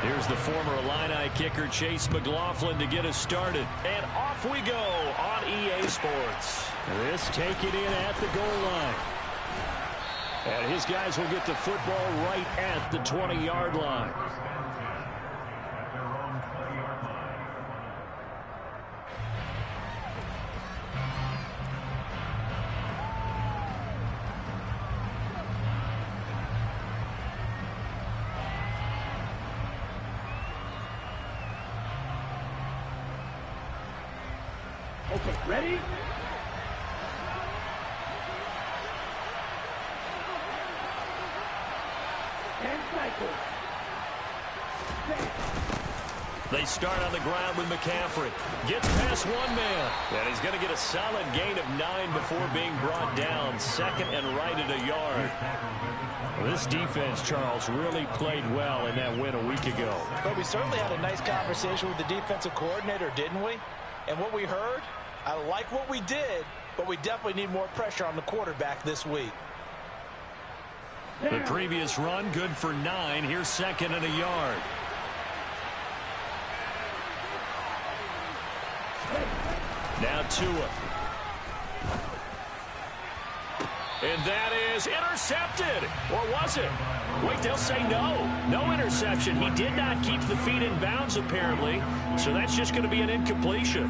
Here's the former Illini kicker Chase McLaughlin to get us started. And off we go on EA Sports. This taken in at the goal line. And his guys will get the football right at the 20-yard line. Okay, ready? And cycle. They start on the ground with McCaffrey. Gets past one man. And he's going to get a solid gain of 9 before being brought down. Second and right at a yard. This defense, Charles, really played well in that win a week ago. But we certainly had a nice conversation with the defensive coordinator, didn't we? And what we heard, I like what we did, but we definitely need more pressure on the quarterback this week. The previous run, good for 9. Here's second and a yard. Now Tua. And that is intercepted. Or was it? Wait, they'll say no. No interception. He did not keep the feet in bounds, apparently. So that's just going to be an incompletion.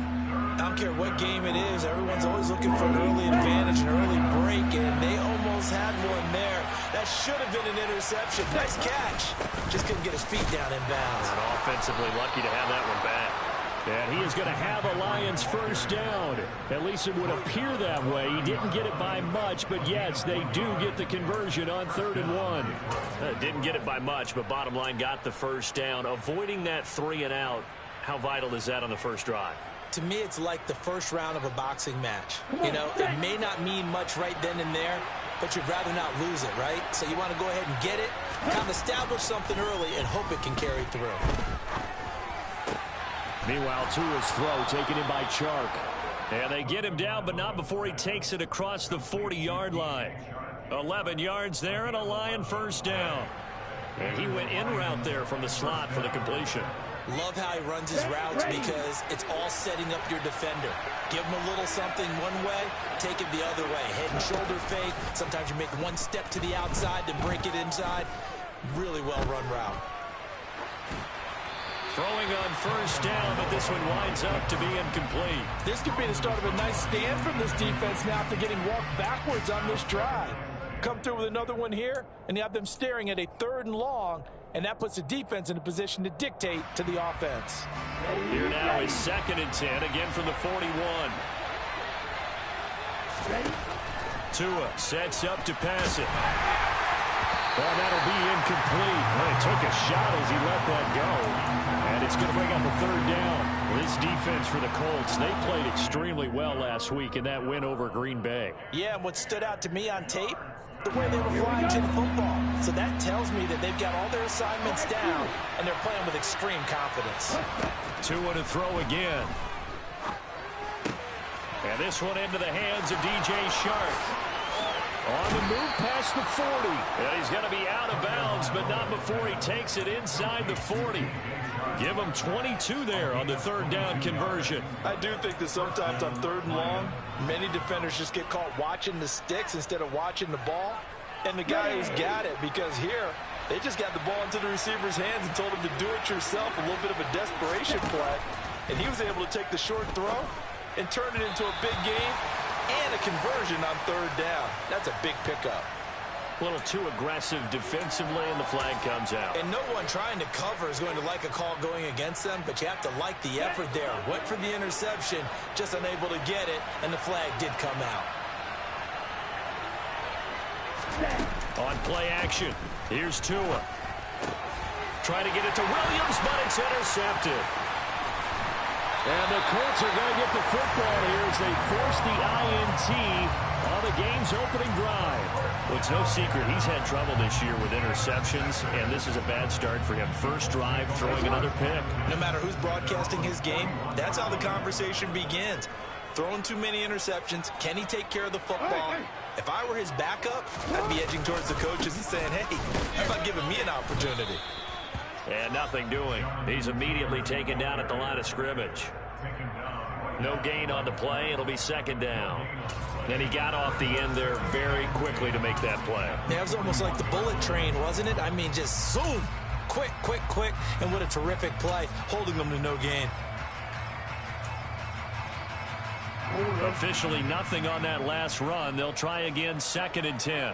I don't care what game it is. Everyone's always looking for an early advantage, an early break, and they almost had one there. That should have been an interception. Nice catch. Just couldn't get his feet down in bounds. And offensively lucky to have that one back. And he is going to have a Lions first down. At least it would appear that way. He didn't get it by much, but yes, they do get the conversion on 3rd and 1. Didn't get it by much, but bottom line got the first down. Avoiding that 3 and out, how vital is that on the first drive? To me, it's like the first round of a boxing match. You know, it may not mean much right then and there, but you'd rather not lose it, right? So you want to go ahead and get it, kind of establish something early, and hope it can carry through. Meanwhile, Tua's throw taken in by Chark. And they get him down, but not before he takes it across the 40-yard line. 11 yards there and a Lion first down. And he went in route there from the slot for the completion. Love how he runs his routes because it's all setting up your defender. Give him a little something one way, take it the other way. Head and shoulder fake. Sometimes you make one step to the outside, then break it inside. Really well-run route. Throwing on first down, but this one winds up to be incomplete. This could be the start of a nice stand from this defense now after getting walked backwards on this drive. Come through with another one here, and you have them staring at a 3rd and long, and that puts the defense in a position to dictate to the offense. Here now is 2nd and 10, again from the 41. Tua sets up to pass it. Well, that'll be incomplete. Well, he took a shot as he let that go. And it's going to bring up a 3rd down. This defense for the Colts, they played extremely well last week in that win over Green Bay. Yeah, and what stood out to me on tape, the way they were flying to the football. So that tells me that they've got all their assignments down, and they're playing with extreme confidence. Tua to throw again. And this one into the hands of DJ Shark. On the move past the 40. And he's going to be out of bounds, but not before he takes it inside the 40. Give him 22 there on the 3rd down conversion. I do think that sometimes on 3rd and long, many defenders just get caught watching the sticks instead of watching the ball. And the guy who's got it, because here, they just got the ball into the receiver's hands and told him to do it yourself, a little bit of a desperation play. And he was able to take the short throw and turn it into a big game and a conversion on 3rd down. That's a big pickup. A little too aggressive defensively, and the flag comes out. And no one trying to cover is going to like a call going against them, but you have to like the effort there. Went for the interception, just unable to get it, and the flag did come out. On play action, here's Tua. Trying to get it to Williams, but it's intercepted. And the Colts are going to get the football here as they force the INT on the game's opening drive. Well, it's no secret he's had trouble this year with interceptions, and this is a bad start for him. First drive, throwing another pick. No matter who's broadcasting his game, that's how the conversation begins. Throwing too many interceptions, can he take care of the football? If I were his backup, I'd be edging towards the coaches and saying, hey, how about giving me an opportunity? And nothing doing. He's immediately taken down at the line of scrimmage. No gain on the play. It'll be second down. And he got off the end there very quickly to make that play. Yeah, it was almost like the bullet train, wasn't it? I mean, just zoom. Quick, quick, quick. And what a terrific play, holding them to no gain. Officially nothing on that last run. They'll try again, 2nd and 10.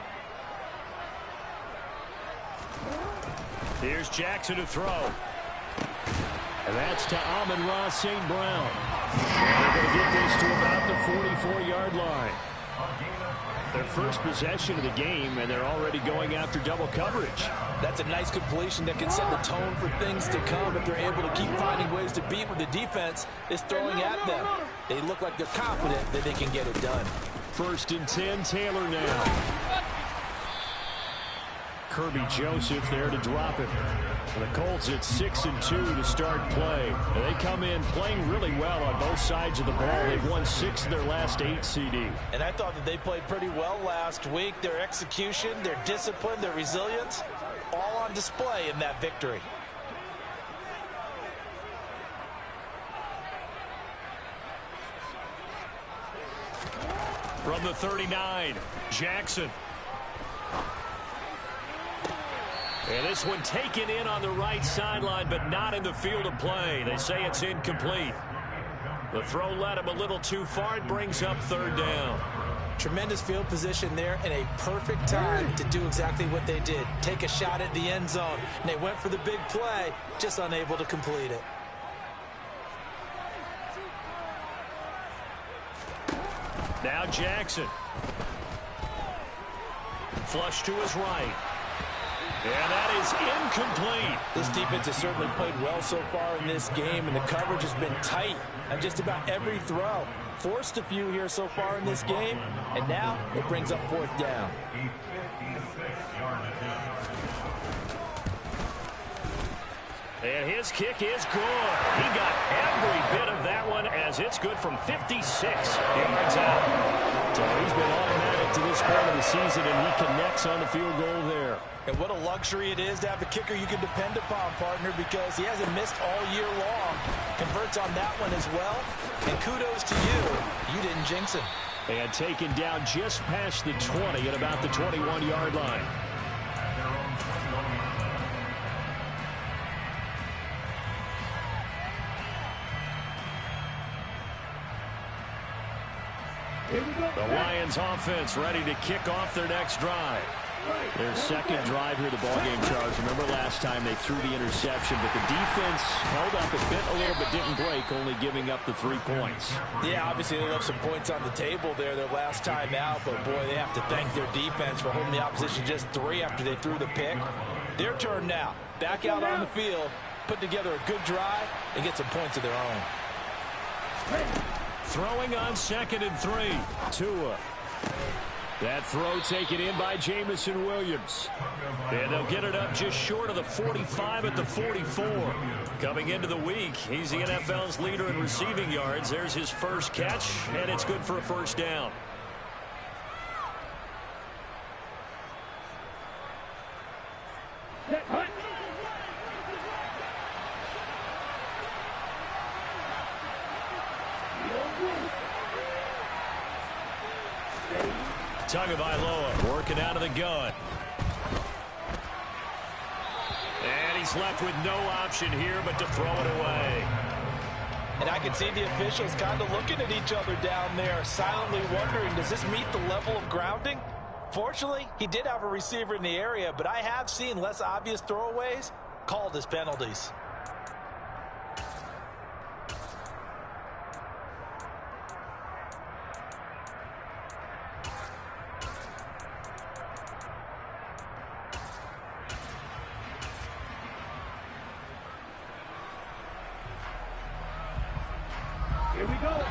Here's Jackson to throw. And that's to Amon-Ra St. Brown. And they're going to get this to about the 44-yard line. Their first possession of the game, and they're already going after double coverage. That's a nice completion that can set the tone for things to come if they're able to keep finding ways to beat what the defense is throwing at them. They look like they're confident that they can get it done. 1st and 10, Taylor now. Kirby Joseph there to drop it. The Colts at 6 and 2 to start play. And they come in playing really well on both sides of the ball. They've won 6 of their last 8 CD. And I thought that they played pretty well last week. Their execution, their discipline, their resilience, all on display in that victory. From the 39, Jackson. And this one taken in on the right sideline, but not in the field of play. They say it's incomplete. The throw led him a little too far. It brings up 3rd down. Tremendous field position there and a perfect time to do exactly what they did. Take a shot at the end zone. And they went for the big play, just unable to complete it. Now Jackson. Flush to his right. And that is incomplete. This defense has certainly played well so far in this game, and the coverage has been tight on just about every throw. Forced a few here so far in this game, and now it brings up 4th down. And his kick is good. He got every bit of that one as it's good from 56 yards out. So he's been automatic to this point of the season, and he connects on the field goal there. And what a luxury it is to have a kicker you can depend upon, partner, because he hasn't missed all year long. Converts on that one as well. And kudos to you. You didn't jinx him. And taken down just past the 20 at about the 21-yard line. The Lions offense ready to kick off their next drive. Their second drive here, the ballgame, Charles. Remember last time they threw the interception, but the defense held up a little bit, didn't break, only giving up the 3 points. Yeah, obviously they left some points on the table there their last time out, but boy, they have to thank their defense for holding the opposition just 3 after they threw the pick. Their turn now. Back out on the field, put together a good drive, and get some points of their own. Throwing on 2nd and 3. Tua. That throw taken in by Jamison Williams. And they'll get it up just short of the 45 at the 44. Coming into the week, he's the NFL's leader in receiving yards. There's his first catch, and it's good for a 1st down. Tagovailoa working out of the gun. And he's left with no option here but to throw it away. And I can see the officials kind of looking at each other down there, silently wondering, does this meet the level of grounding? Fortunately, he did have a receiver in the area, but I have seen less obvious throwaways called as penalties.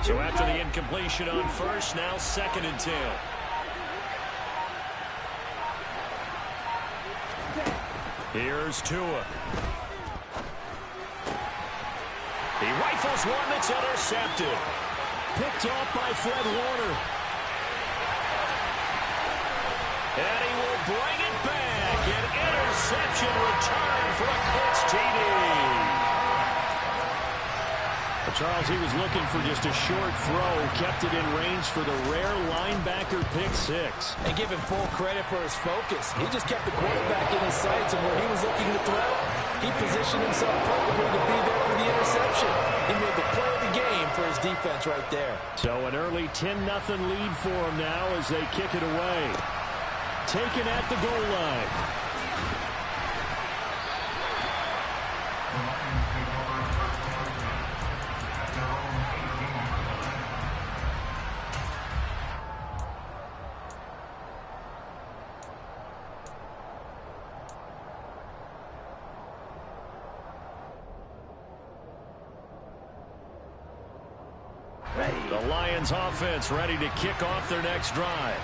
So after the incompletion on 1st, now 2nd and 10. Here's Tua. He rifles one that's intercepted. Picked off by Fred Warner. And he will bring it back. An interception return for a Colts TD. Charles, he was looking for just a short throw, kept it in range for the rare linebacker pick six. And give him full credit for his focus. He just kept the quarterback in his sights, and where he was looking to throw, he positioned himself perfectly to be there for the interception. He made the play of the game for his defense right there. So an early 10-0 lead for him now as they kick it away. Taken at the goal line. The Lions offense ready to kick off their next drive.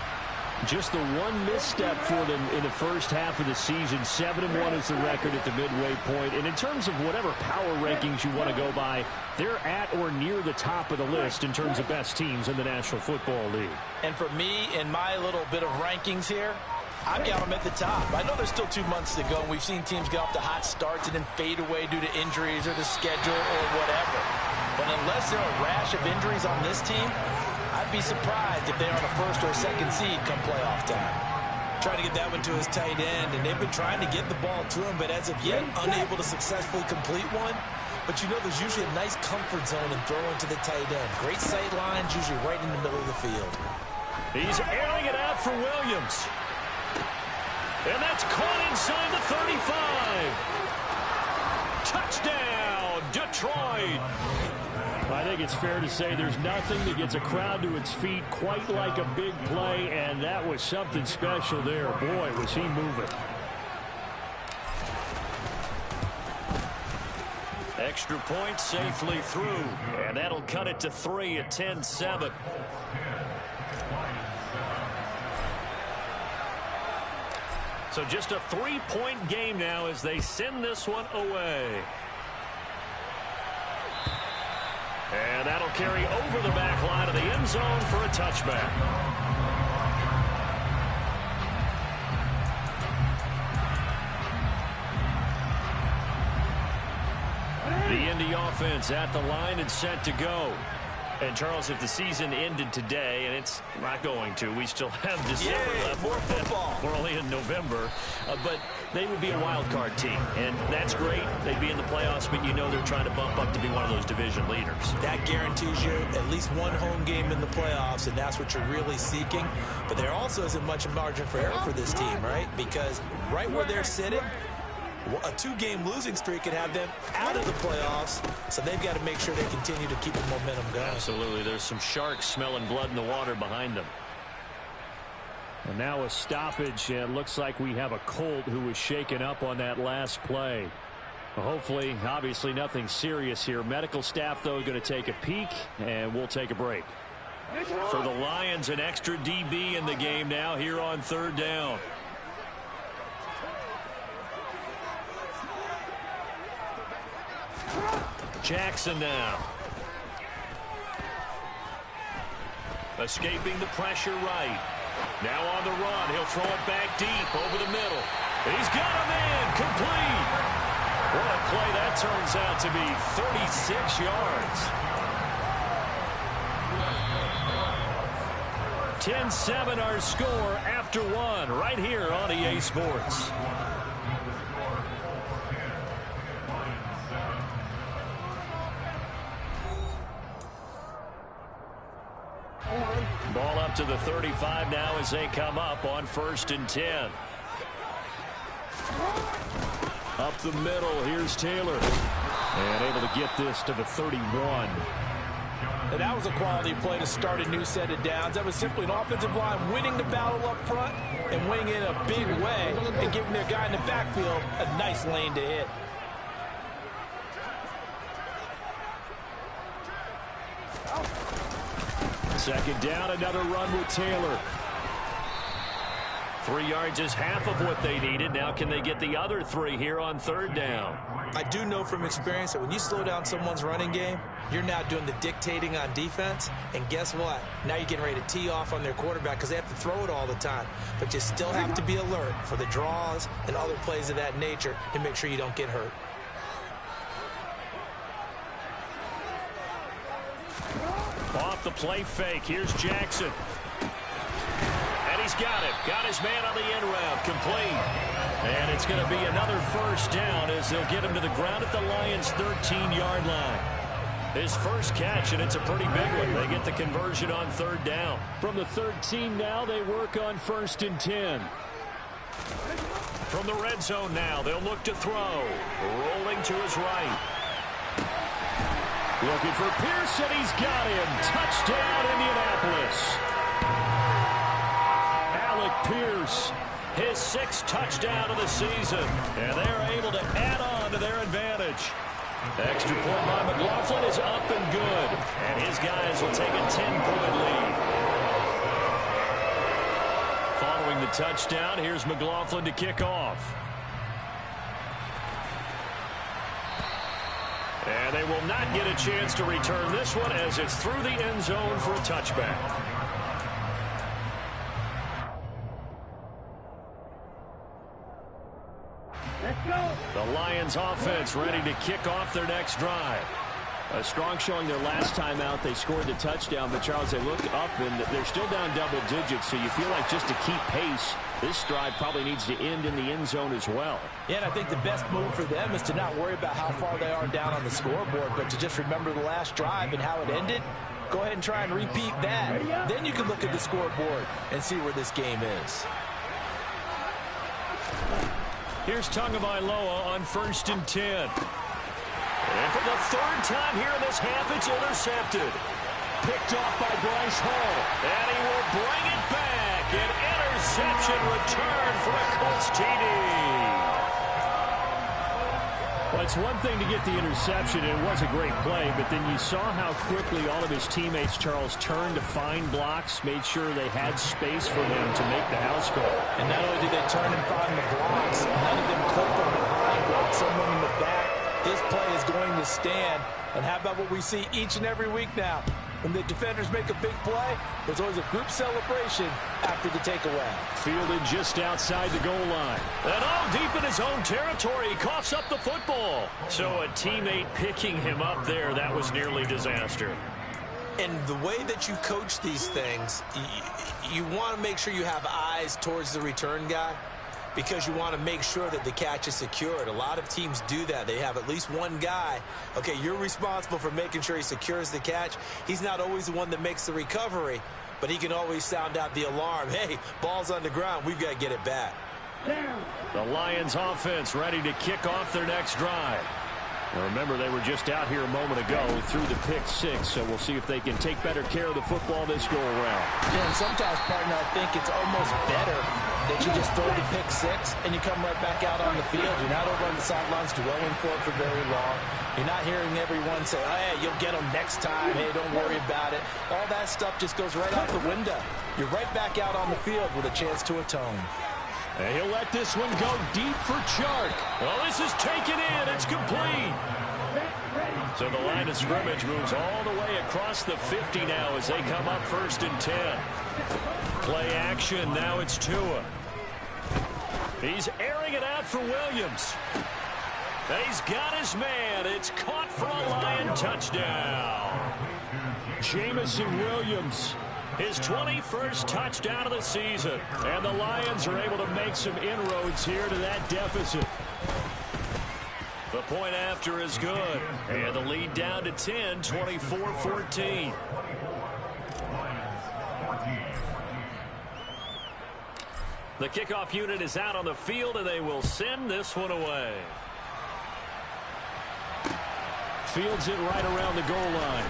Just the one misstep for them in the first half of the season. 7-1 is the record at the midway point. And in terms of whatever power rankings you want to go by, they're at or near the top of the list in terms of best teams in the National Football League. And for me, in my little bit of rankings here, I've got them at the top. I know there's still 2 months to go, and we've seen teams get off to hot starts and then fade away due to injuries or the schedule or whatever. But unless there are a rash of injuries on this team, I'd be surprised if they're on a first or a second seed come playoff time. Trying to get that one to his tight end, and they've been trying to get the ball to him, but as of yet, unable to successfully complete one. But you know there's usually a nice comfort zone in throwing to the tight end. Great sight lines, usually right in the middle of the field. He's airing it out for Williams. And that's caught inside the 35. Touchdown, Detroit. I think it's fair to say there's nothing that gets a crowd to its feet quite like a big play, and that was something special there. Boy, was he moving. Extra point safely through, and that'll cut it to 3 at 10-7. So just a 3-point game now as they send this one away. And that'll carry over the back line of the end zone for a touchback. The Indy offense at the line and set to go. And, Charles, if the season ended today, and it's not going to, we still have December left. More football. We're only in November. But they would be a wild card team, and that's great. They'd be in the playoffs, but you know they're trying to bump up to be one of those division leaders. That guarantees you at least one home game in the playoffs, and that's what you're really seeking. But there also isn't much margin for error for this team, right? Because right where they're sitting, a 2-game losing streak could have them out of the playoffs, so they've got to make sure they continue to keep the momentum going. Absolutely. There's some sharks smelling blood in the water behind them. And now a stoppage, and it looks like we have a Colt who was shaken up on that last play. Well, hopefully, obviously nothing serious here. Medical staff, though, going to take a peek, and we'll take a break. For the Lions, an extra DB in the game now here on 3rd down. Jackson now. Escaping the pressure right. Now on the run. He'll throw it back deep over the middle. He's got a man complete. What a play that turns out to be. 36 yards. 10-7 our score after 1 right here on EA Sports. Ball up to the 35 now as they come up on 1st and 10. Up the middle, here's Taylor. And able to get this to the 31. And that was a quality play to start a new set of downs. That was simply an offensive line winning the battle up front and winning in a big way and giving their guy in the backfield a nice lane to hit. Second down, another run with Taylor. 3 yards is half of what they needed. Now can they get the other 3 here on third down? I do know from experience that when you slow down someone's running game, you're now doing the dictating on defense. And guess what? Now you're getting ready to tee off on their quarterback because they have to throw it all the time. But you still have to be alert for the draws and other plays of that nature to make sure you don't get hurt. Off the play fake. Here's Jackson. And he's got it. Got his man on the end route. Complete. And it's going to be another first down as they'll get him to the ground at the Lions' 13-yard line. His first catch, and it's a pretty big one. They get the conversion on third down. From the 13 now, they work on 1st and 10. From the red zone now, they'll look to throw. Rolling to his right. Looking for Pearson. He's got him. Touchdown, Indianapolis. Alec Pierce, his 6th touchdown of the season. And they're able to add on to their advantage. Extra point by McLaughlin is up and good. And his guys will take a 10-point lead. Following the touchdown, here's McLaughlin to kick off. And they will not get a chance to return this one as it's through the end zone for a touchback. Let's go. The Lions offense ready to kick off their next drive. A strong showing their last time out. They scored the touchdown, but Charles, they look up and they're still down double digits, so you feel like just to keep pace, this drive probably needs to end in the end zone as well. Yeah, and I think the best move for them is to not worry about how far they are down on the scoreboard, but to just remember the last drive and how it ended. Go ahead and try and repeat that. Then you can look at the scoreboard and see where this game is. Here's Tagovailoa on 1st and 10. And for the 3rd time here in this half, it's intercepted. Picked off by Bryce Hall. And he will bring it back. An interception return for a Colts TD. Well, it's one thing to get the interception, and it was a great play, but then you saw how quickly all of his teammates, Charles, turned to find blocks, made sure they had space for him to make the house call. And not only did they turn and find the blocks, none of them clipped from behind, brought someone in the back. This play is going to stand. And how about what we see each and every week now? When the defenders make a big play, there's always a group celebration after the takeaway. Fielded just outside the goal line. And all deep in his own territory, he coughs up the football. So a teammate picking him up there, that was nearly disaster. And the way that you coach these things, you want to make sure you have eyes towards the return guy, because you want to make sure that the catch is secured. A lot of teams do that. They have at least one guy. Okay, you're responsible for making sure he secures the catch. He's not always the one that makes the recovery, but he can always sound out the alarm. Hey, ball's on the ground. We've got to get it back. The Lions offense ready to kick off their next drive. Now remember, they were just out here a moment ago through the pick-6, so we'll see if they can take better care of the football this go-around. Yeah, and sometimes, partner, I think it's almost better that you just throw the pick-6 and you come right back out on the field. You're not over on the sidelines dwelling for it for very long. You're not hearing everyone say, oh, hey, you'll get them next time. Hey, don't worry about it. All that stuff just goes right out the window. You're right back out on the field with a chance to atone. And he'll let this one go deep for Chark. Well, this is taken in. It's complete. So the line of scrimmage moves all the way across the 50 now as they come up 1st and 10. Play action. Now it's Tua. He's airing it out for Williams. And he's got his man. It's caught for a Lion touchdown. Jamison Williams. His 21st touchdown of the season. And the Lions are able to make some inroads here to that deficit. The point after is good. And the lead down to 10, 24-14. The kickoff unit is out on the field, and they will send this one away. Fields it right around the goal line.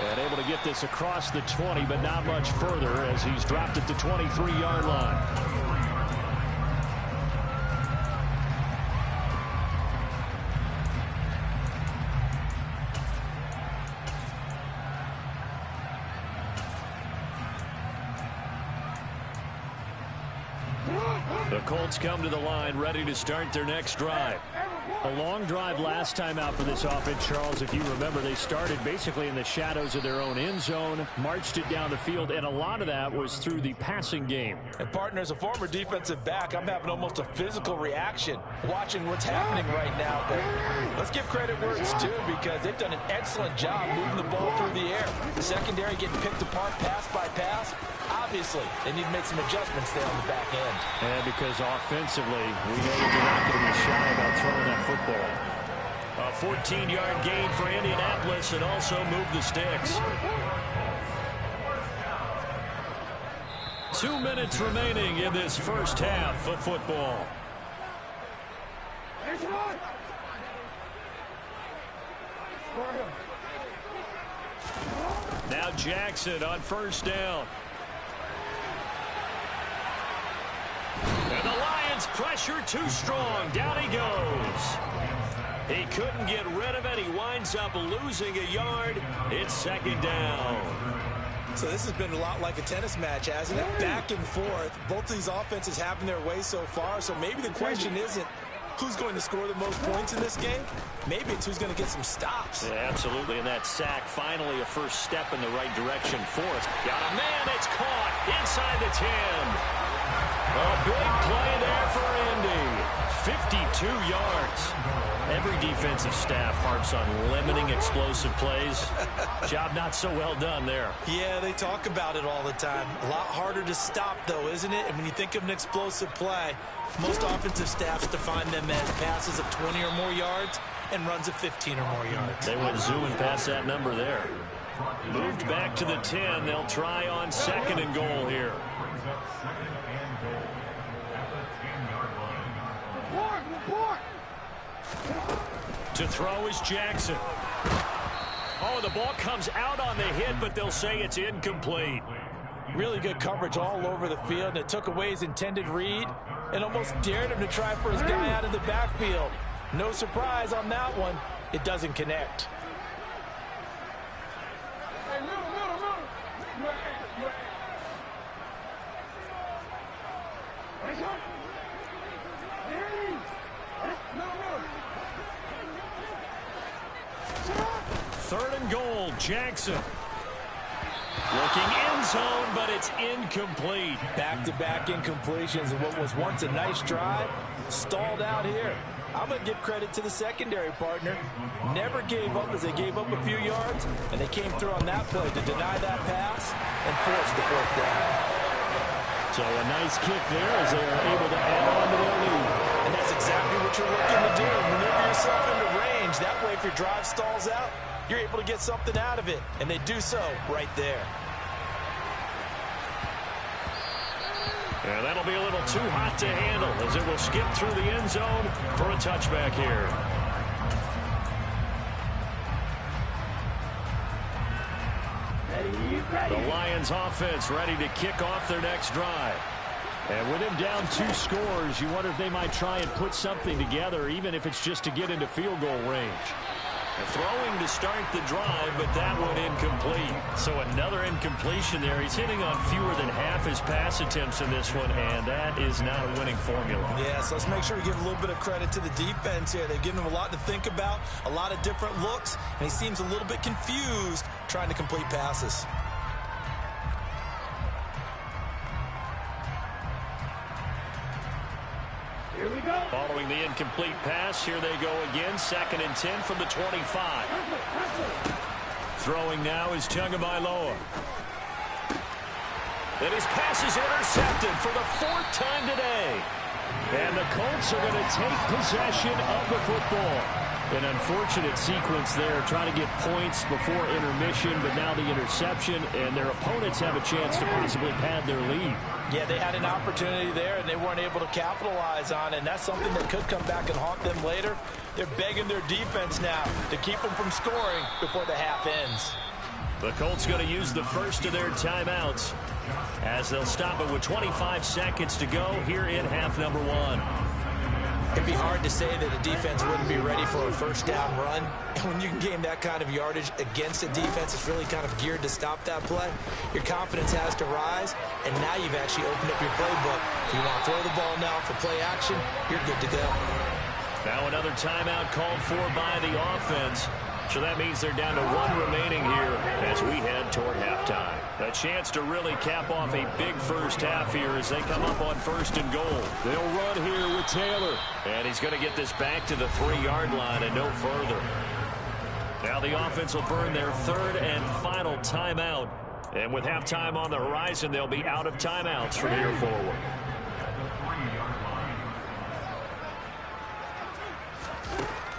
And able to get this across the 20, but not much further as he's dropped at the 23-yard line. The Colts come to the line ready to start their next drive. A long drive last time out for this offense, Charles. If you remember, they started basically in the shadows of their own end zone, marched it down the field, and a lot of that was through the passing game. And partner, as a former defensive back, I'm having almost a physical reaction watching what's happening right now. But let's give credit where it's due, because they've done an excellent job moving the ball through the air. The secondary getting picked apart pass by pass. Obviously, they need to make some adjustments there on the back end. And because offensively, we know that they're not going to be shy about throwing that football. A 14-yard gain for Indianapolis, and also move the sticks. 2 minutes remaining in this first half of football. Now Jackson on first down. And the Lions pressure too strong. Down he goes. He couldn't get rid of it. He winds up losing a yard. It's second down. So this has been a lot like a tennis match, hasn't it? Back and forth. Both these offenses having their way so far. So maybe the question isn't who's going to score the most points in this game. Maybe it's who's going to get some stops. Yeah, absolutely. And that sack, finally a first step in the right direction for us. Got a man. It's caught inside the 10. A big play there for Indy. 52 yards. Every defensive staff harps on limiting explosive plays. Job not so well done there. Yeah, they talk about it all the time. A lot harder to stop, though, isn't it? And when you think of an explosive play, most offensive staffs define them as passes of 20 or more yards and runs of 15 or more yards. They went zooming past that number there. Moved back to the 10. They'll try on second and goal here. To throw is Jackson. Oh, the ball comes out on the hit, but they'll say it's incomplete. Really good coverage all over the field, and it took away his intended read and almost dared him to try for his guy out of the backfield. No surprise on that one. It doesn't connect. Third and goal, Jackson. Looking end zone, but it's incomplete. Back-to-back incompletions, and what was once a nice drive stalled out here. I'm going to give credit to the secondary partner. Never gave up as they gave up a few yards, and they came through on that play to deny that pass and force the fourth down. So a nice kick there as they are able to add on to their lead. And that's exactly what you're looking to do. Maneuver yourself into range. That way, if your drive stalls out, you're able to get something out of it. And they do so right there. And that'll be a little too hot to handle as it will skip through the end zone for a touchback here. The Lions offense ready to kick off their next drive. And with him down 2 scores, you wonder if they might try and put something together, even if it's just to get into field goal range. Throwing to start the drive, but that one incomplete. So another incompletion there. He's hitting on fewer than half his pass attempts in this one, and that is not a winning formula. Yeah, so let's make sure we give a little bit of credit to the defense here. They've given him a lot to think about, a lot of different looks, and he seems a little bit confused trying to complete passes. Here we go. Following the incomplete pass, here they go again. 2nd and 10 from the 25. Throwing now is Tagovailoa. And his pass is intercepted for the 4th time today. And the Colts are going to take possession of the football. An unfortunate sequence there, trying to get points before intermission, but now the interception, and their opponents have a chance to possibly pad their lead. Yeah, they had an opportunity there, and they weren't able to capitalize on it, and that's something that could come back and haunt them later. They're begging their defense now to keep them from scoring before the half ends. The Colts going to use the first of their timeouts as they'll stop it with 25 seconds to go here in half number 1. It'd be hard to say that a defense wouldn't be ready for a first down run. And when you can gain that kind of yardage against a defense that's really kind of geared to stop that play, your confidence has to rise, and now you've actually opened up your playbook. If you want to throw the ball now for play action, you're good to go. Now another timeout called for by the offense. So that means they're down to one remaining here as we head toward halftime. A chance to really cap off a big first half here as they come up on 1st and goal. They'll run here with Taylor. And he's going to get this back to the 3-yard line and no further. Now the offense will burn their 3rd and final timeout. And with halftime on the horizon, they'll be out of timeouts from here forward.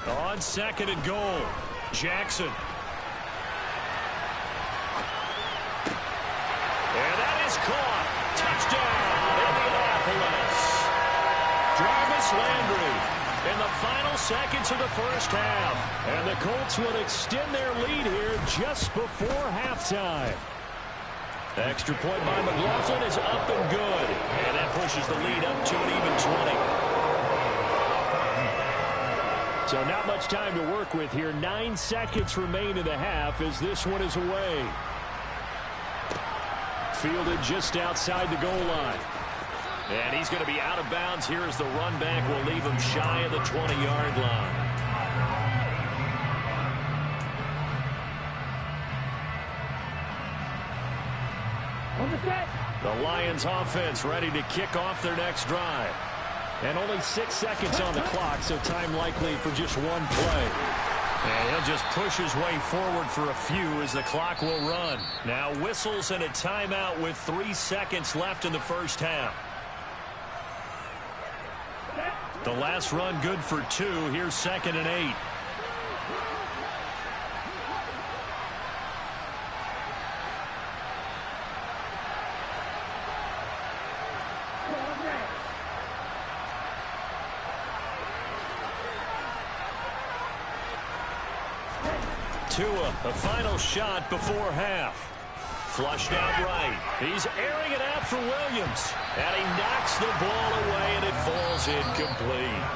On 2nd and goal, Jackson. And that is caught. Touchdown, Indianapolis. Jarvis Landry in the final seconds of the first half. And the Colts will extend their lead here just before halftime. Extra point by McLaughlin is up and good. And that pushes the lead up to an even 20. So not much time to work with here. 9 seconds remain in the half as this one is away. Fielded just outside the goal line. And he's going to be out of bounds here as the run back will leave him shy of the 20-yard line. On the set. The Lions offense ready to kick off their next drive. And only 6 seconds on the clock, so time likely for just one play. And he'll just push his way forward for a few as the clock will run. Now whistles and a timeout with 3 seconds left in the first half. The last run good for 2. Here's 2nd and 8. Tua, the final shot before half. Flushed out right. He's airing it out for Williams. And he knocks the ball away, and it falls incomplete.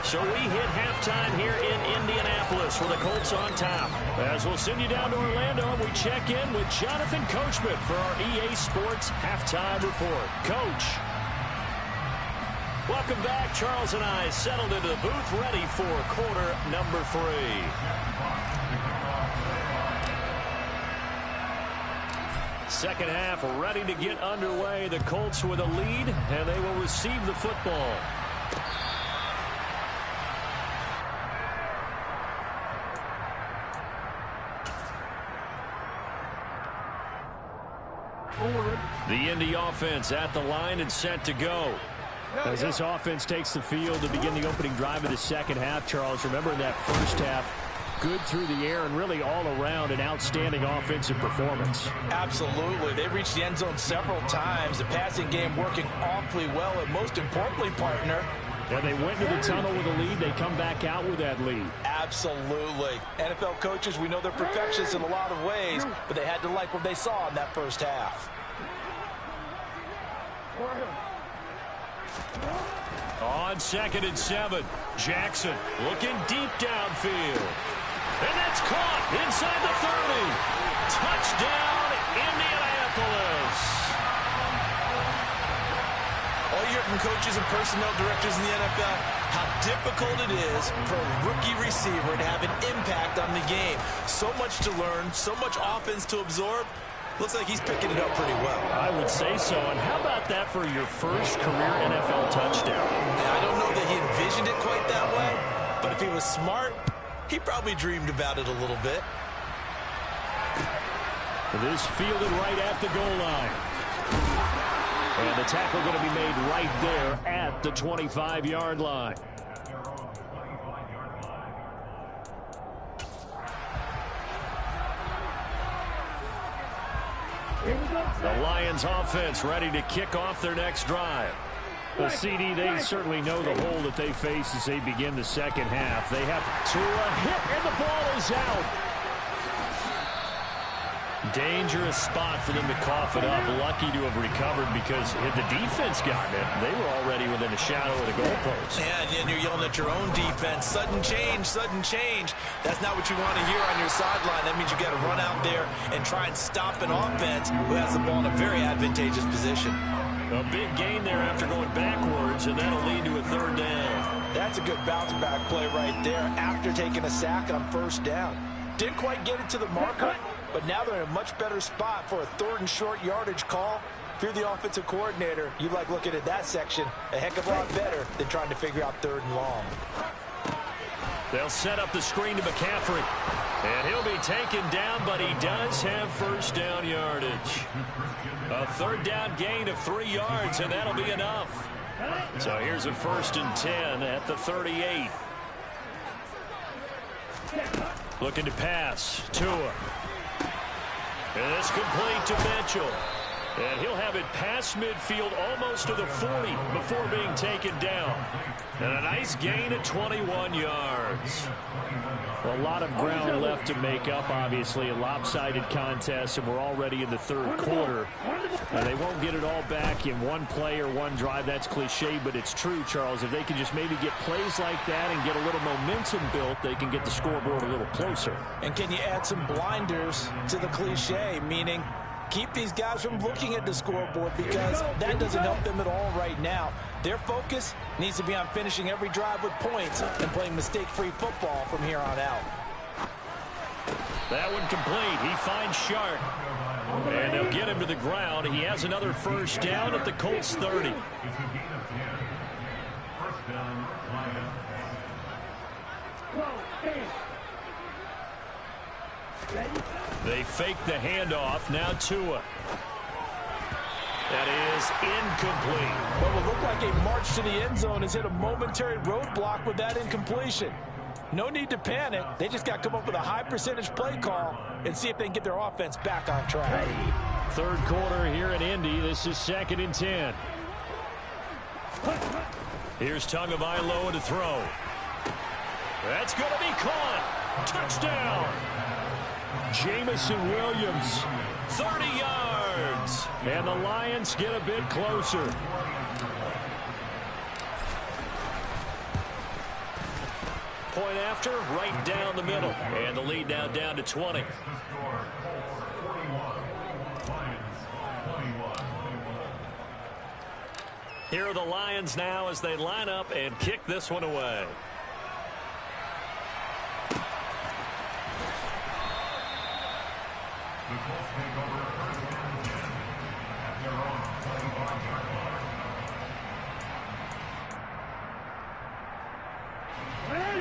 So we hit halftime here in Indianapolis with the Colts on top. As we'll send you down to Orlando, we check in with Jonathan Coachman for our EA Sports Halftime Report. Coach. Welcome back. Charles and I settled into the booth ready for quarter number 3. Second half ready to get underway. The Colts with a lead, and they will receive the football. The Indy offense at the line and set to go. As this offense takes the field to begin the opening drive of the second half, Charles, remember in that first half, good through the air and really all around an outstanding offensive performance. Absolutely. They reached the end zone several times. The passing game working awfully well, and most importantly, partner, yeah, they went to the tunnel with a lead. They come back out with that lead. Absolutely. NFL coaches, we know they're perfectionists in a lot of ways, but they had to like what they saw in that first half. On 2nd and 7, Jackson looking deep downfield. And that's caught inside the 30. Touchdown, Indianapolis. All you hear from coaches and personnel directors in the NFL, how difficult it is for a rookie receiver to have an impact on the game. So much to learn, so much offense to absorb. Looks like he's picking it up pretty well. I would say so. And how about that for your first career NFL touchdown? I don't know that he envisioned it quite that way, but if he was smart, he probably dreamed about it a little bit. This fielded right at the goal line. And the tackle going to be made right there at the 25-yard line. The Lions offense ready to kick off their next drive. The CD, they certainly know the hole that they face as they begin the second half. They have to hit, and the ball is out. Dangerous spot for them to cough it up. Lucky to have recovered because had the defense gotten it, they were already within a shadow of the goalpost. Yeah, and you're yelling at your own defense. Sudden change, sudden change. That's not what you want to hear on your sideline. That means you got to run out there and try and stop an offense who has the ball in a very advantageous position. A big gain there after going backwards, and that'll lead to a third down. That's a good bounce-back play right there after taking a sack on first down. Didn't quite get it to the marker, but now they're in a much better spot for a third and short yardage call. If you're the offensive coordinator, you like looking at that section a heck of a lot better than trying to figure out third and long. They'll set up the screen to McCaffrey. And he'll be taken down, but he does have first down yardage. A third down gain of 3 yards, and that'll be enough. So here's a 1st and 10 at the 38. Looking to pass. Tua. And it's complete to Mitchell. And he'll have it past midfield almost to the 40 before being taken down. And a nice gain of 21 yards. A lot of ground left to make up, obviously. A lopsided contest, and we're already in the third quarter. And they won't get it all back in one play or one drive. That's cliche, but it's true, Charles. If they can just maybe get plays like that and get a little momentum built, they can get the scoreboard a little closer. And can you add some blinders to the cliche, meaning keep these guys from looking at the scoreboard, because that doesn't help them at all right now. Their focus needs to be on finishing every drive with points and playing mistake-free football from here on out. That one complete. He finds Shark. And they'll get him to the ground. He has another first down at the Colts 30. They fake the handoff. Now Tua. That is incomplete. What will look like a march to the end zone has hit a momentary roadblock with that incompletion. No need to panic. They just got to come up with a high percentage play call and see if they can get their offense back on track. Third quarter here in Indy. This is 2nd and 10. Here's Tagovailoa to throw. That's going to be caught. Touchdown. Jamison Williams. 30 yards. And the Lions get a bit closer. Point after, right down the middle. And the lead now down to 20. Here are the Lions now as they line up and kick this one away.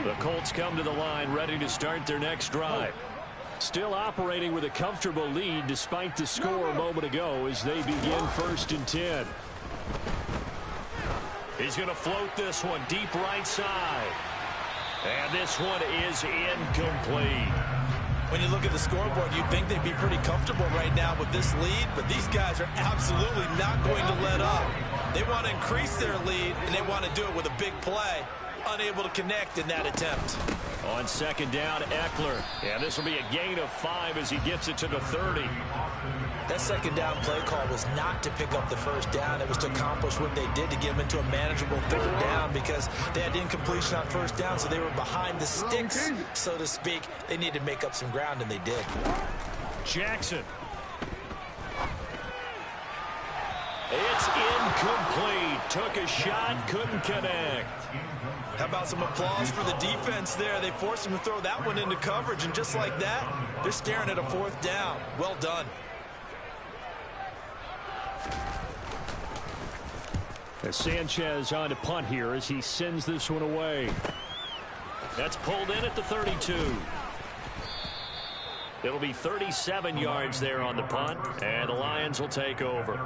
The Colts come to the line ready to start their next drive. Still operating with a comfortable lead despite the score a moment ago as they begin 1st and 10. He's going to float this one deep right side. And this one is incomplete. When you look at the scoreboard, you'd think they'd be pretty comfortable right now with this lead, but these guys are absolutely not going to let up. They want to increase their lead, and they want to do it with a big play. Unable to connect in that attempt. On 2nd down, Eckler. And this will be a gain of 5 as he gets it to the 30. That 2nd down play call was not to pick up the first down. It was to accomplish what they did to get them into a manageable 3rd down, because they had incompletion on 1st down, so they were behind the sticks, so to speak. They needed to make up some ground, and they did. Jackson. It's incomplete. Took a shot, couldn't connect. How about some applause for the defense there? They forced him to throw that one into coverage, and just like that, they're staring at a 4th down. Well done. As Sanchez on to punt here as he sends this one away. That's pulled in at the 32. It'll be 37 yards there on the punt, and the Lions will take over.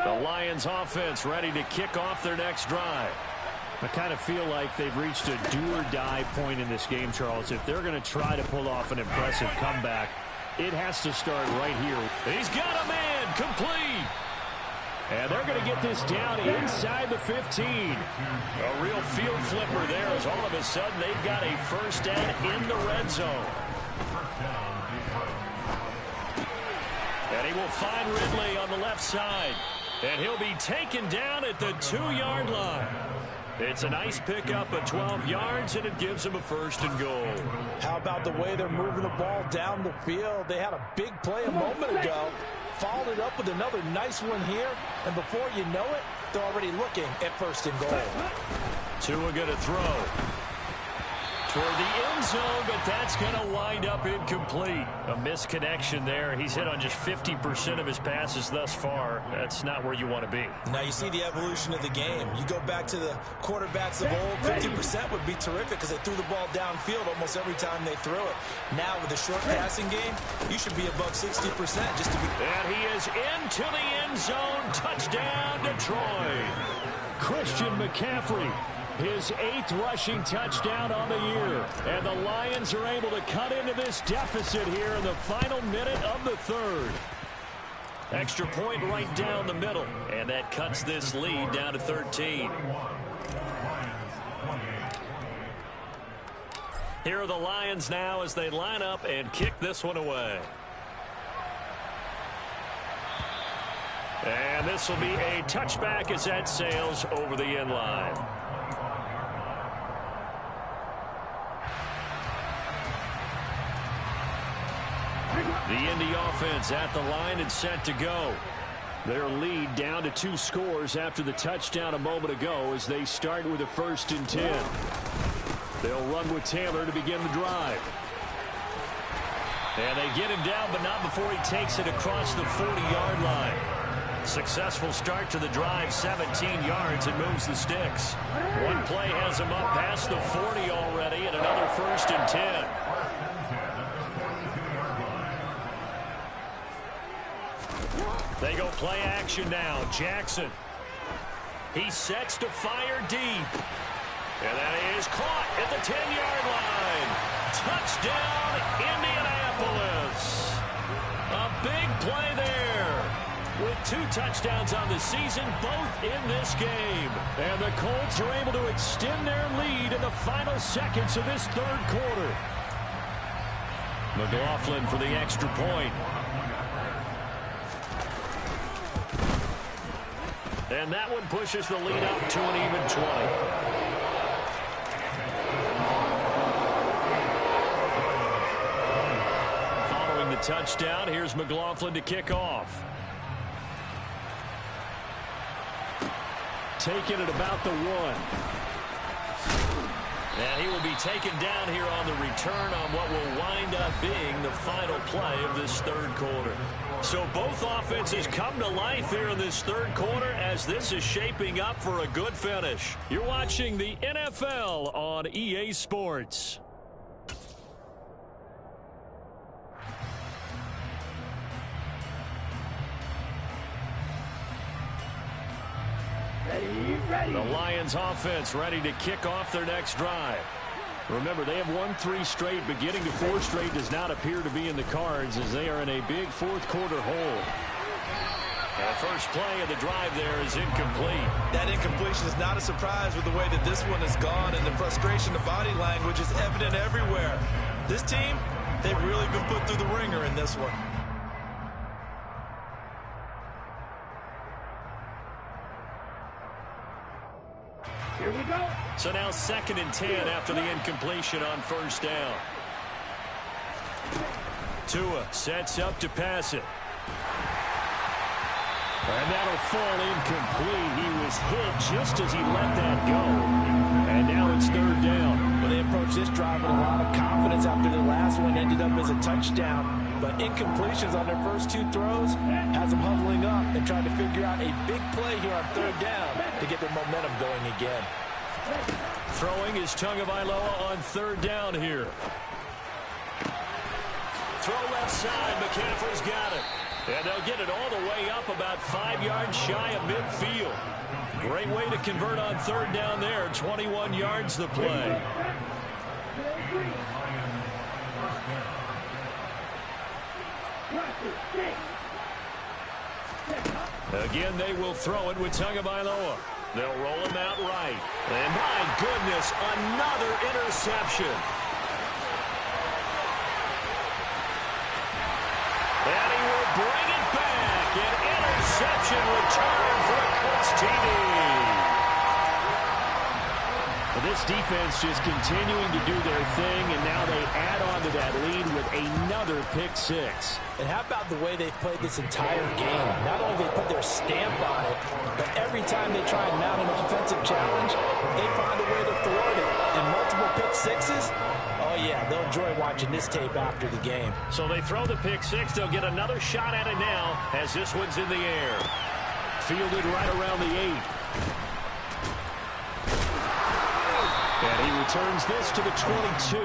The Lions offense ready to kick off their next drive. I kind of feel like they've reached a do-or-die point in this game, Charles. If they're going to try to pull off an impressive comeback, it has to start right here. He's got a man, complete. And they're going to get this down inside the 15. A real field flipper there as all of a sudden they've got a first down in the red zone. And he will find Ridley on the left side. And he'll be taken down at the 2-yard line. It's a nice pickup of 12 yards, and it gives him a first and goal. How about the way they're moving the ball down the field? They had a big play a moment ago, followed it up with another nice one here, and before you know it, they're already looking at first and goal. Tua going to throw toward the end zone, but that's going to wind up incomplete. A misconnection there. He's hit on just 50% of his passes thus far. That's not where you want to be. Now you see the evolution of the game. You go back to the quarterbacks of old, 50% would be terrific because they threw the ball downfield almost every time they threw it. Now with the short passing game, you should be above 60% just to be. And he is into the end zone. Touchdown, Detroit. Christian McCaffrey, his 8th rushing touchdown on the year. And the Lions are able to cut into this deficit here in the final minute of the 3rd. Extra point right down the middle. And that cuts this lead down to 13. Here are the Lions now as they line up and kick this one away. And this will be a touchback as that sails over the end line. The Indy offense at the line and set to go. Their lead down to 2 scores after the touchdown a moment ago as they start with a 1st and 10. They'll run with Taylor to begin the drive. And they get him down, but not before he takes it across the 40-yard line. Successful start to the drive, 17 yards, and moves the sticks. One play has him up past the 40 already, and another 1st and 10. They go play action now. Jackson. He sets to fire deep. And that is caught at the 10-yard line. Touchdown, Indianapolis. A big play there. With 2 touchdowns on the season, both in this game. And the Colts are able to extend their lead in the final seconds of this 3rd quarter. McLaughlin for the extra point. And that one pushes the lead up to an even 20. Following the touchdown, here's McLaughlin to kick off. Taken at about the 1. And he will be taken down here on the return on what will wind up being the final play of this 3rd quarter. So both offenses come to life here in this 3rd quarter as this is shaping up for a good finish. You're watching the NFL on EA Sports. The Lions offense ready to kick off their next drive. Remember, they have won 3 straight, but getting to 4 straight does not appear to be in the cards as they are in a big 4th quarter hole. The first play of the drive there is incomplete. That incompletion is not a surprise with the way that this one has gone, and the frustration, the body language is evident everywhere. This team, they've really been put through the ringer in this one. Here we go. So now 2nd and 10 after the incompletion on 1st down. Tua sets up to pass it. And that'll fall incomplete. He was hit just as he let that go. And now it's 3rd down. Well, they approached this drive with a lot of confidence after the last one ended up as a touchdown. But incompletions on their first 2 throws has them huddling up and trying to figure out a big play here on 3rd down to get their momentum going again. Throwing is Tagovailoa on 3rd down here. Throw left side. McCaffrey's got it. And they'll get it all the way up about 5 yards shy of midfield. Great way to convert on 3rd down there. 21 yards the play. Again, they will throw it with Tagovailoa. They'll roll him out right. And my goodness, another interception. And he will bring it back. An interception return for the Colts TD. This defense just continuing to do their thing, and now they add on to that lead with another pick six. And how about the way they've played this entire game? Not only they put their stamp on it, but every time they try and mount an offensive challenge, they find a way to thwart it. And multiple pick sixes, oh yeah, they'll enjoy watching this tape after the game. So they throw the pick six. They'll get another shot at it now as this one's in the air. Fielded right around the 8. And he returns this to the 22.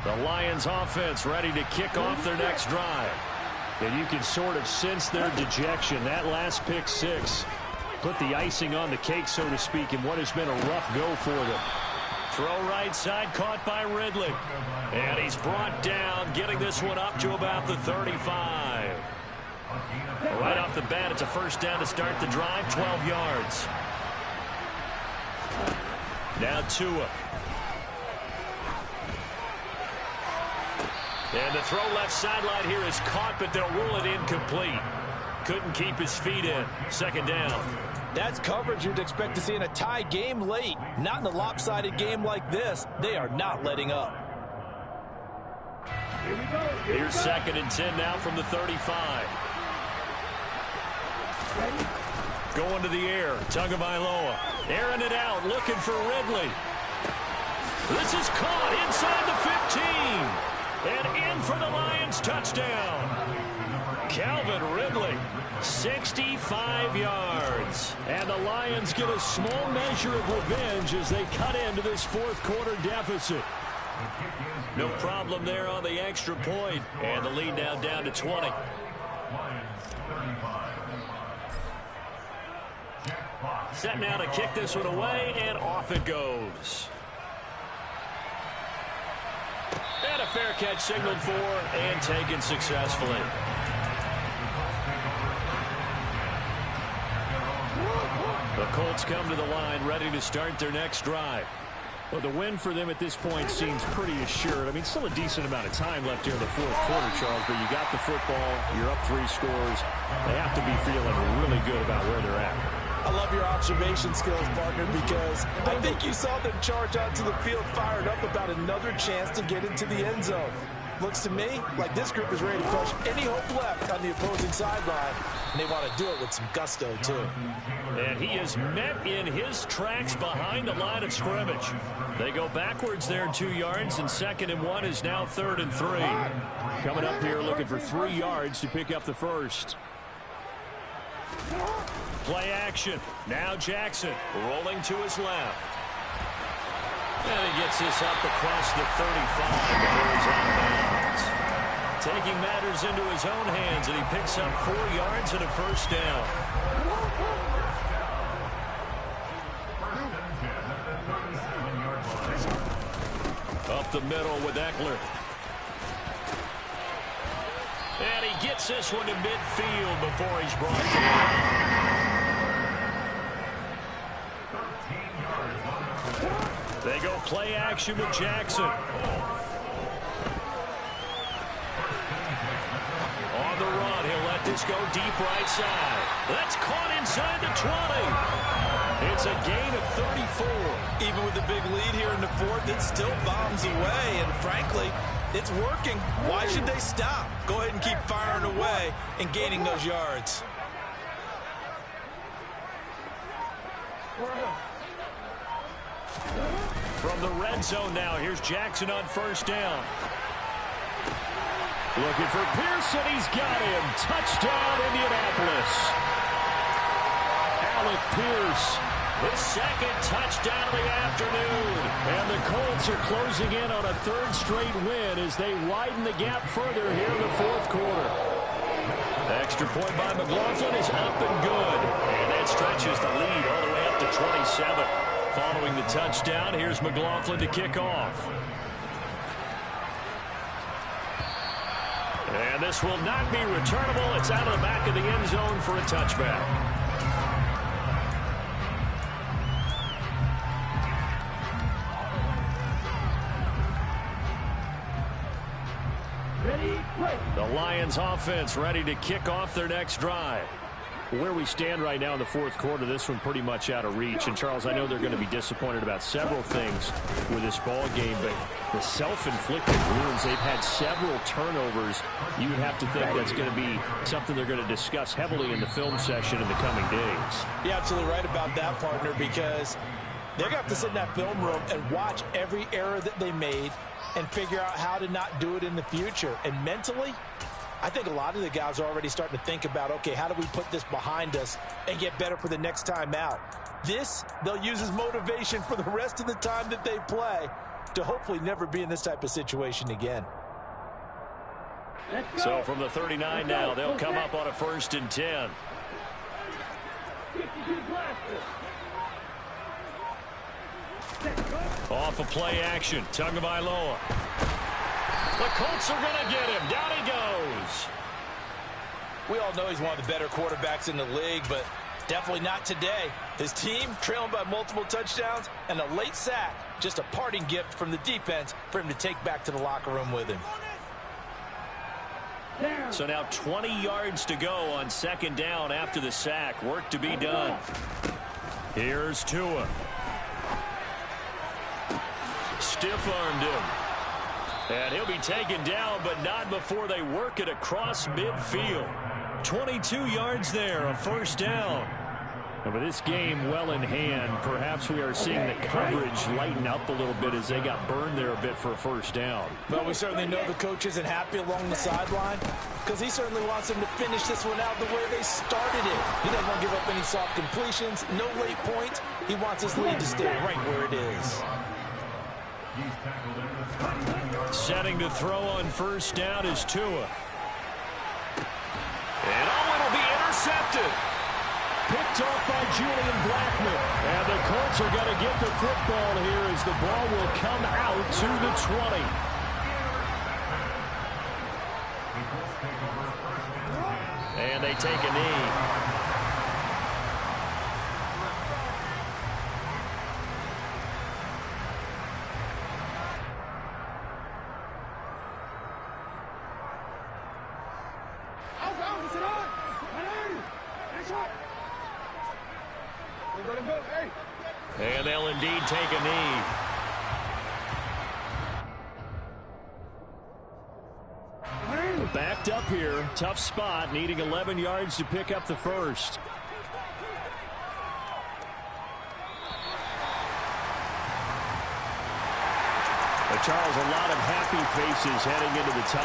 The Lions offense ready to kick off their next drive. And you can sort of sense their dejection. That last pick six put the icing on the cake, so to speak, in what has been a rough go for them. Throw right side, caught by Ridley. And he's brought down, getting this one up to about the 35. Right off the bat, it's a first down to start the drive, 12 yards. Now Tua. And the throw left sideline here is caught, but they'll rule it incomplete. Couldn't keep his feet in. Second down. That's coverage you'd expect to see in a tie game late. Not in a lopsided game like this. They are not letting up. Here we go. Here's second and 10 now from the 35. Going to the air. Tagovailoa. Airing it out. Looking for Ridley. This is caught inside the 15. And in for the Lions touchdown. Calvin Ridley, 65 yards. And the Lions get a small measure of revenge as they cut into this fourth quarter deficit. No problem there on the extra point. And the lead now down to 20. Set now to kick this one away, and off it goes. And a fair catch signaled for and taken successfully. The Colts come to the line ready to start their next drive. Well, the win for them at this point seems pretty assured. I mean, still a decent amount of time left here in the fourth quarter, Charles, but you got the football, you're up 3 scores. They have to be feeling really good about where they're at. I love your observation skills, partner, because I think you saw them charge onto the field fired up about another chance to get into the end zone. Looks to me like this group is ready to crush any hope left on the opposing sideline, and they want to do it with some gusto, too. And he is met in his tracks behind the line of scrimmage. They go backwards there 2 yards, and 2nd and 1 is now 3rd and 3. Coming up here looking for 3 yards to pick up the first. Play action. Now Jackson rolling to his left. And he gets this up across the 35 before he's out of bounds. Taking matters into his own hands, and he picks up 4 yards and a first down. Up the middle with Eckler. And he gets this one to midfield before he's brought down. They go play action with Jackson. On the run, he'll let this go deep right side. That's caught inside the 20. It's a gain of 34. Even with a big lead here in the fourth, it still bombs away, and frankly, it's working. Why should they stop? Go ahead and keep firing away and gaining those yards. From the red zone now, here's Jackson on first down. Looking for Pearson. He's got him. Touchdown, Indianapolis. Alec Pierce. His 2nd touchdown of the afternoon. And the Colts are closing in on a 3rd straight win as they widen the gap further here in the fourth quarter. Extra point by McLaughlin is up and good. And that stretches the lead all the way up to 27. Following the touchdown, here's McLaughlin to kick off. And this will not be returnable. It's out of the back of the end zone for a touchback. The Lions offense ready to kick off their next drive. Where we stand right now in the fourth quarter, this one pretty much out of reach. And, Charles, I know they're going to be disappointed about several things with this ball game, but the self-inflicted wounds, they've had several turnovers. You would have to think that's going to be something they're going to discuss heavily in the film session in the coming days. You're absolutely right about that, partner, because they're going to have to sit in that film room and watch every error that they made and figure out how to not do it in the future. And mentally, I think a lot of the guys are already starting to think about, okay, how do we put this behind us and get better for the next time out? This, they'll use as motivation for the rest of the time that they play to hopefully never be in this type of situation again. So from the 39 now, they'll come up on a 1st and 10. Off of play action, Tagovailoa. The Colts are going to get him. Down he goes. We all know he's one of the better quarterbacks in the league, but definitely not today. His team trailing by multiple touchdowns and a late sack. Just a parting gift from the defense for him to take back to the locker room with him. So now 20 yards to go on 2nd down after the sack. Work to be done. Here's Tua. Stiff-armed him. And he'll be taken down, but not before they work it across midfield. 22 yards there, a 1st down. And with this game well in hand, perhaps we are seeing the coverage lighten up a little bit as they got burned there a bit for a 1st down. Well, we certainly know the coach isn't happy along the sideline because he certainly wants them to finish this one out the way they started it. He doesn't want to give up any soft completions, no late points. He wants his lead to stay right where it is. Setting to throw on 1st down is Tua. And it'll be intercepted. Picked off by Julian Blackmon. And the Colts are going to get the football here as the ball will come out to the 20. And they take a knee. And they'll indeed take a knee. Backed up here. Tough spot. Needing 11 yards to pick up the 1st. Charles, a lot of happy faces heading into the tunnel.